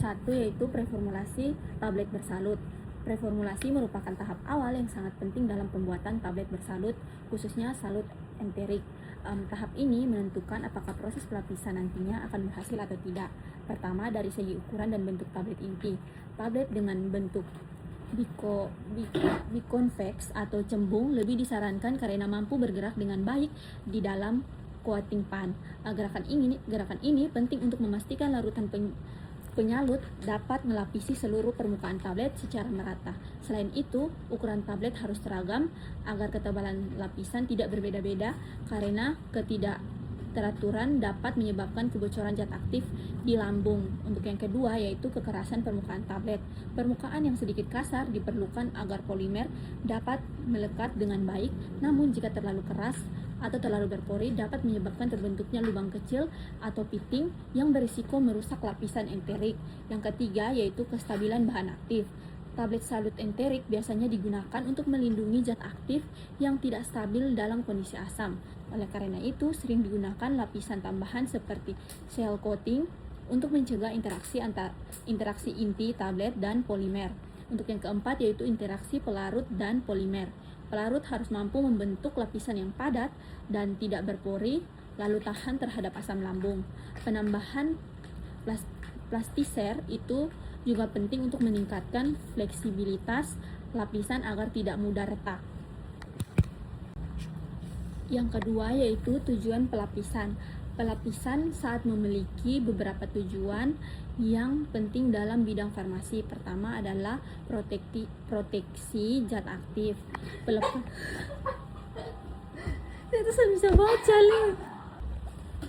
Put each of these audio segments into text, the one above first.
Satu yaitu preformulasi tablet bersalut. Preformulasi merupakan tahap awal yang sangat penting dalam pembuatan tablet bersalut, khususnya salut enterik. Tahap ini menentukan apakah proses pelapisan nantinya akan berhasil atau tidak. Pertama, dari segi ukuran dan bentuk tablet inti. Tablet dengan bentuk biconvex atau cembung lebih disarankan karena mampu bergerak dengan baik di dalam coating pan. Gerakan ini penting untuk memastikan larutan penyalut dapat melapisi seluruh permukaan tablet secara merata. Selain itu, ukuran tablet harus seragam agar ketebalan lapisan tidak berbeda-beda karena ketidakteraturan dapat menyebabkan kebocoran zat aktif di lambung. Untuk yang kedua yaitu kekerasan permukaan tablet. Permukaan yang sedikit kasar diperlukan agar polimer dapat melekat dengan baik, namun jika terlalu keras atau terlalu berpori dapat menyebabkan terbentuknya lubang kecil atau pitting yang berisiko merusak lapisan enterik. Yang ketiga yaitu kestabilan bahan aktif. Tablet salut enterik biasanya digunakan untuk melindungi zat aktif yang tidak stabil dalam kondisi asam. Oleh karena itu, sering digunakan lapisan tambahan seperti shell coating untuk mencegah interaksi inti tablet dan polimer. Untuk yang keempat yaitu interaksi pelarut dan polimer. Pelarut harus mampu membentuk lapisan yang padat dan tidak berpori, lalu tahan terhadap asam lambung. Penambahan plastiser itu juga penting untuk meningkatkan fleksibilitas lapisan agar tidak mudah retak. Yang kedua yaitu tujuan pelapisan. Pelapisan saat memiliki beberapa tujuan yang penting dalam bidang farmasi. Pertama adalah proteksi zat aktif. Bisa baca nih.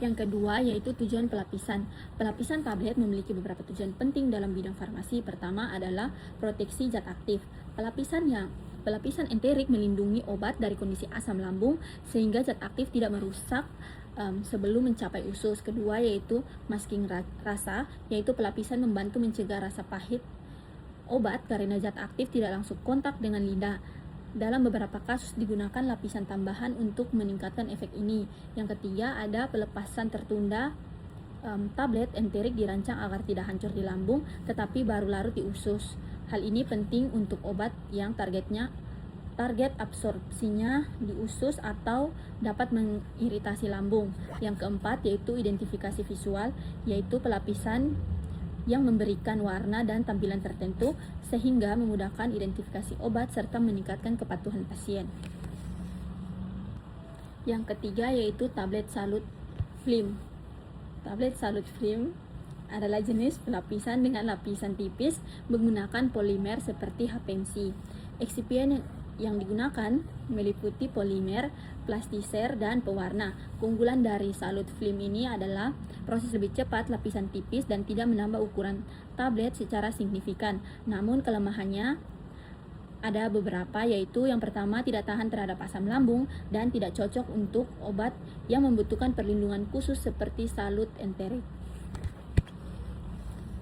Yang kedua yaitu tujuan pelapisan. Pelapisan tablet memiliki beberapa tujuan penting dalam bidang farmasi. Pertama adalah proteksi zat aktif. Pelapisan enterik melindungi obat dari kondisi asam lambung sehingga zat aktif tidak merusak sebelum mencapai usus. Kedua yaitu masking rasa, yaitu pelapisan membantu mencegah rasa pahit obat karena zat aktif tidak langsung kontak dengan lidah. Dalam beberapa kasus digunakan lapisan tambahan untuk meningkatkan efek ini. Yang ketiga ada pelepasan tertunda. Tablet enterik dirancang agar tidak hancur di lambung tetapi baru larut di usus. Hal ini penting untuk obat yang target absorpsinya di usus atau dapat mengiritasi lambung. Yang keempat yaitu identifikasi visual, yaitu pelapisan yang memberikan warna dan tampilan tertentu sehingga memudahkan identifikasi obat serta meningkatkan kepatuhan pasien. Yang ketiga yaitu tablet salut film. Tablet salut film adalah jenis pelapisan dengan lapisan tipis menggunakan polimer seperti HPMC. Eksipien yang digunakan meliputi polimer, plastiser, dan pewarna. Keunggulan dari salut film ini adalah proses lebih cepat, lapisan tipis, dan tidak menambah ukuran tablet secara signifikan. Namun kelemahannya ada beberapa, yaitu yang pertama tidak tahan terhadap asam lambung dan tidak cocok untuk obat yang membutuhkan perlindungan khusus seperti salut enterik.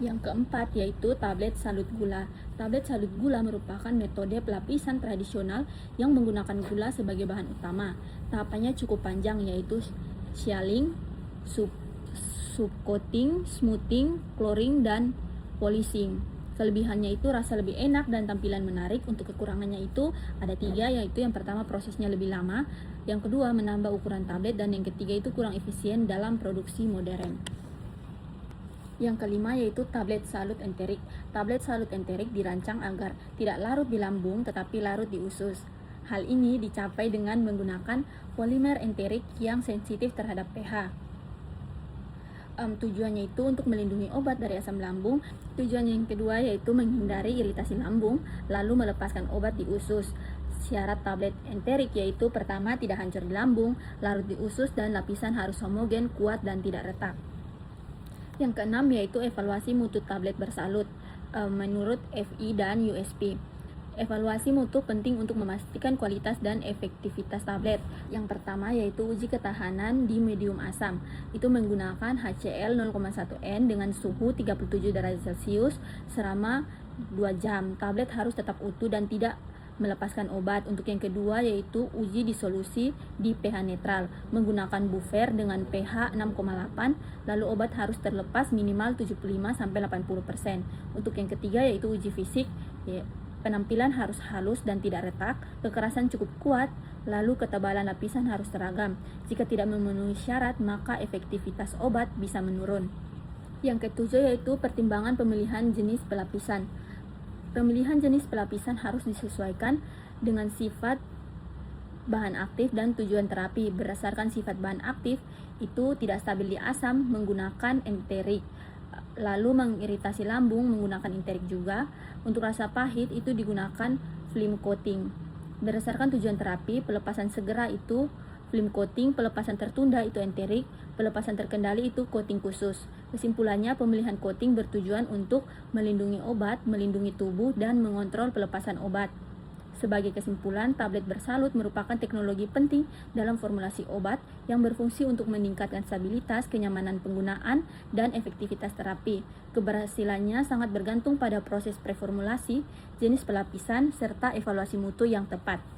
Yang keempat yaitu tablet salut gula. Tablet salut gula merupakan metode pelapisan tradisional yang menggunakan gula sebagai bahan utama. Tahapannya cukup panjang yaitu sialing, subcoating, smoothing, coloring, dan polishing. Kelebihannya itu rasa lebih enak dan tampilan menarik. Untuk kekurangannya itu ada 3, yaitu yang pertama prosesnya lebih lama, yang kedua menambah ukuran tablet, dan yang ketiga itu kurang efisien dalam produksi modern. Yang kelima yaitu tablet salut enterik. Tablet salut enterik dirancang agar tidak larut di lambung tetapi larut di usus. Hal ini dicapai dengan menggunakan polimer enterik yang sensitif terhadap pH. Tujuannya itu untuk melindungi obat dari asam lambung. Tujuan yang kedua yaitu menghindari iritasi lambung, lalu melepaskan obat di usus. Syarat tablet enterik yaitu pertama tidak hancur di lambung, larut di usus, dan lapisan harus homogen, kuat, dan tidak retak. Yang keenam yaitu evaluasi mutu tablet bersalut menurut FI dan USP. Evaluasi mutu penting untuk memastikan kualitas dan efektivitas tablet. Yang pertama yaitu uji ketahanan di medium asam. Itu menggunakan HCl 0,1N dengan suhu 37 derajat Celcius selama 2 jam. Tablet harus tetap utuh dan tidak melepaskan obat. Untuk yang kedua yaitu uji disolusi di pH netral menggunakan buffer dengan pH 6,8, lalu obat harus terlepas minimal 75-80%. Untuk yang ketiga yaitu uji fisik, penampilan harus halus dan tidak retak, kekerasan cukup kuat, lalu ketebalan lapisan harus seragam. Jika tidak memenuhi syarat, maka efektivitas obat bisa menurun. Yang ketujuh yaitu pertimbangan pemilihan jenis pelapisan. Pemilihan jenis pelapisan harus disesuaikan dengan sifat bahan aktif dan tujuan terapi. Berdasarkan sifat bahan aktif, itu tidak stabil di asam menggunakan enterik, lalu mengiritasi lambung menggunakan enterik juga. Untuk rasa pahit itu digunakan film coating. Berdasarkan tujuan terapi, pelepasan segera itu film coating, pelepasan tertunda itu enterik, pelepasan terkendali itu coating khusus. Kesimpulannya, pemilihan coating bertujuan untuk melindungi obat, melindungi tubuh, dan mengontrol pelepasan obat. Sebagai kesimpulan, tablet bersalut merupakan teknologi penting dalam formulasi obat yang berfungsi untuk meningkatkan stabilitas, kenyamanan penggunaan, dan efektivitas terapi. Keberhasilannya sangat bergantung pada proses preformulasi, jenis pelapisan, serta evaluasi mutu yang tepat.